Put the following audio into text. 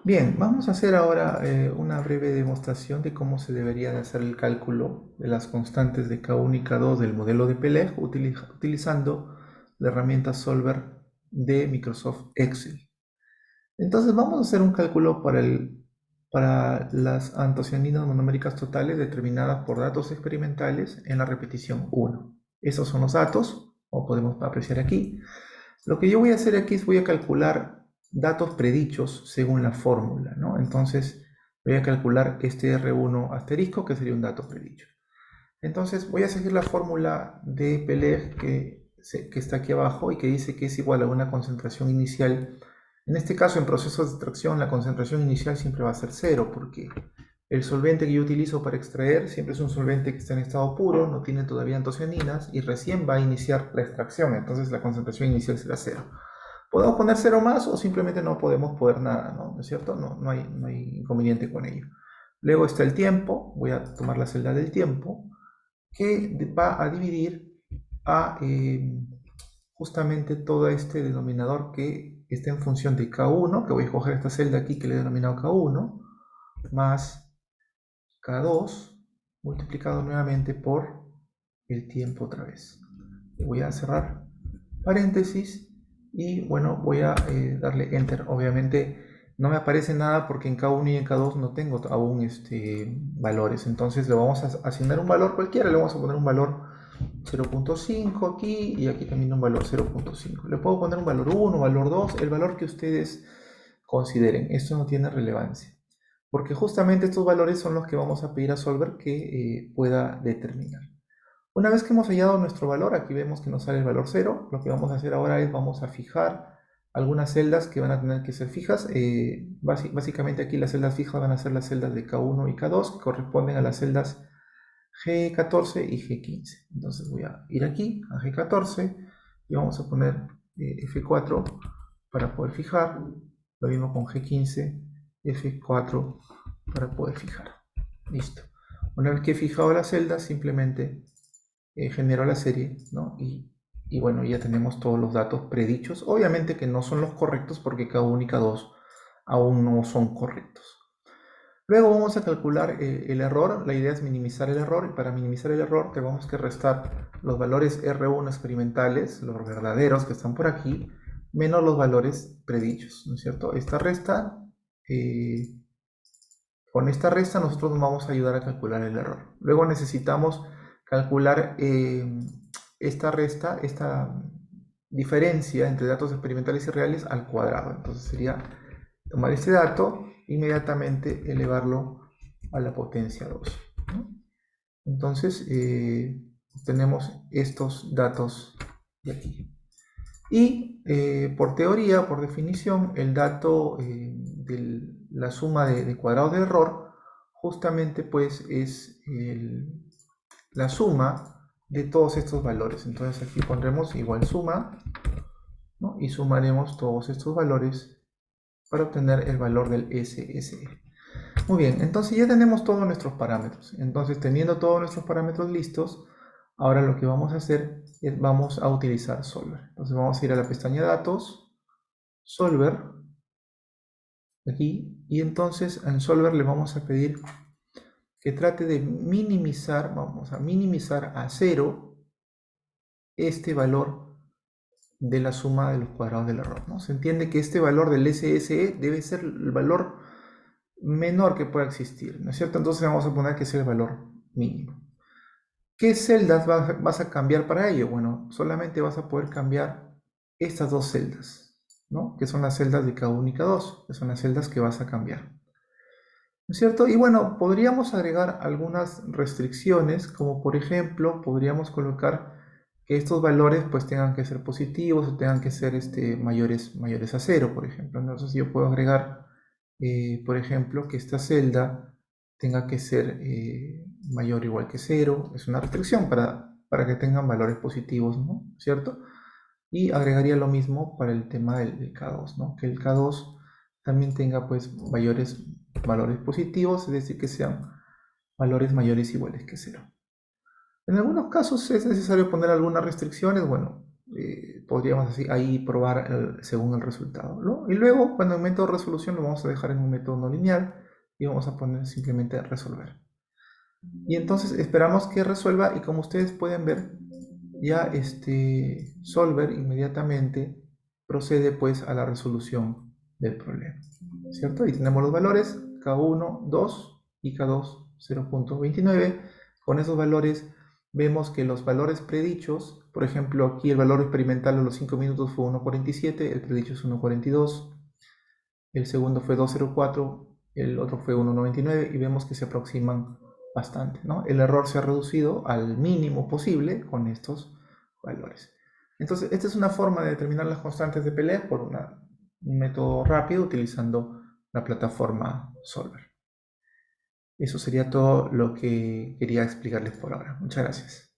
Bien, vamos a hacer ahora una breve demostración de cómo se debería de hacer el cálculo de las constantes de K1 y K2 del modelo de Peleg utilizando la herramienta Solver de Microsoft Excel. Entonces vamos a hacer un cálculo para las antocianinas monoméricas totales determinadas por datos experimentales en la repetición 1. Esos son los datos, como podemos apreciar aquí. Lo que yo voy a hacer aquí es voy a calcular datos predichos según la fórmula, ¿no? Entonces voy a calcular este R1 asterisco, que sería un dato predicho. Entonces voy a seguir la fórmula de Peleg que está aquí abajo y que dice que es igual a una concentración inicial. En este caso, en procesos de extracción, la concentración inicial siempre va a ser cero, porque el solvente que yo utilizo para extraer siempre es un solvente que está en estado puro, no tiene todavía antocianinas y recién va a iniciar la extracción, entonces la concentración inicial será cero. Podemos poner cero más o simplemente no podemos poner nada, ¿no? ¿No es cierto? No hay inconveniente con ello. Luego está el tiempo, voy a tomar la celda del tiempo, que va a dividir a justamente todo este denominador que está en función de K1, que voy a coger esta celda aquí que le he denominado K1, más K2 multiplicado nuevamente por el tiempo otra vez. Voy a cerrar paréntesis y bueno, voy a darle enter. Obviamente no me aparece nada porque en K1 y en K2 no tengo aún valores, entonces le vamos a asignar un valor cualquiera, le vamos a poner un valor 0.5 aquí y aquí también un valor 0.5. Le puedo poner un valor 1, valor 2, el valor que ustedes consideren. Esto no tiene relevancia, porque justamente estos valores son los que vamos a pedir a Solver que pueda determinar. Una vez que hemos hallado nuestro valor, aquí vemos que nos sale el valor 0, lo que vamos a hacer ahora es vamos a fijar algunas celdas que van a tener que ser fijas. Básicamente aquí las celdas fijas van a ser las celdas de K1 y K2, que corresponden a las celdas G14 y G15. Entonces voy a ir aquí a G14 y vamos a poner F4 para poder fijar. Lo mismo con G15, F4 para poder fijar. Listo. Una vez que he fijado las celdas, simplemente genero la serie, ¿no? Y bueno, ya tenemos todos los datos predichos. Obviamente que no son los correctos porque K1 y K2 aún no son correctos. Luego vamos a calcular el error. La idea es minimizar el error y para minimizar el error tenemos que restar los valores R1 experimentales, los verdaderos que están por aquí, menos los valores predichos, ¿no es cierto? Eh, con esta resta nosotros nos vamos a ayudar a calcular el error. Luego necesitamos calcular esta resta, esta diferencia entre datos experimentales y reales al cuadrado. Entonces sería tomar este dato, inmediatamente elevarlo a la potencia 2, ¿no? Entonces tenemos estos datos de aquí. Y por teoría, por definición, el dato de la suma de cuadrados de error justamente pues es la suma de todos estos valores. Entonces aquí pondremos igual suma, ¿no? Y sumaremos todos estos valores para obtener el valor del SSE. Muy bien, entonces ya tenemos todos nuestros parámetros. Entonces, teniendo todos nuestros parámetros listos, ahora lo que vamos a hacer es vamos a utilizar Solver. Entonces vamos a ir a la pestaña Datos, Solver, aquí, y entonces en Solver le vamos a pedir que trate de minimizar, vamos a minimizar a 0 este valor de la suma de los cuadrados del error, ¿no? Se entiende que este valor del SSE debe ser el valor menor que pueda existir, ¿no es cierto? Entonces vamos a poner que es el valor mínimo. ¿Qué celdas vas a cambiar para ello? Bueno, solamente vas a poder cambiar estas dos celdas, ¿no? Que son las celdas de K1 y K2, que son las celdas que vas a cambiar, ¿no es cierto? Y bueno, podríamos agregar algunas restricciones, como por ejemplo, podríamos colocar que estos valores pues tengan que ser positivos o tengan que ser mayores a 0, por ejemplo. Entonces yo puedo agregar, por ejemplo, que esta celda tenga que ser mayor o igual que 0. Es una restricción para que tengan valores positivos, ¿no? ¿Cierto? Y agregaría lo mismo para el tema del K2, ¿no? Que el K2 también tenga pues valores positivos, es decir, que sean valores mayores o iguales que 0. En algunos casos es necesario poner algunas restricciones. Bueno, podríamos así, ahí probar según el resultado, ¿no? Y luego, cuando el método de resolución lo vamos a dejar en un método no lineal y vamos a poner simplemente resolver. Y entonces esperamos que resuelva y como ustedes pueden ver, ya Solver inmediatamente procede pues a la resolución del problema, ¿cierto? Y tenemos los valores K1, 2 y K2, 0.29. Con esos valores vemos que los valores predichos, por ejemplo, aquí el valor experimental de los 5 minutos fue 1.47, el predicho es 1.42, el segundo fue 2.04, el otro fue 1.99 y vemos que se aproximan bastante, ¿no? El error se ha reducido al mínimo posible con estos valores. Entonces, esta es una forma de determinar las constantes de Pelé por un método rápido utilizando la plataforma Solver. Eso sería todo lo que quería explicarles por ahora. Muchas gracias.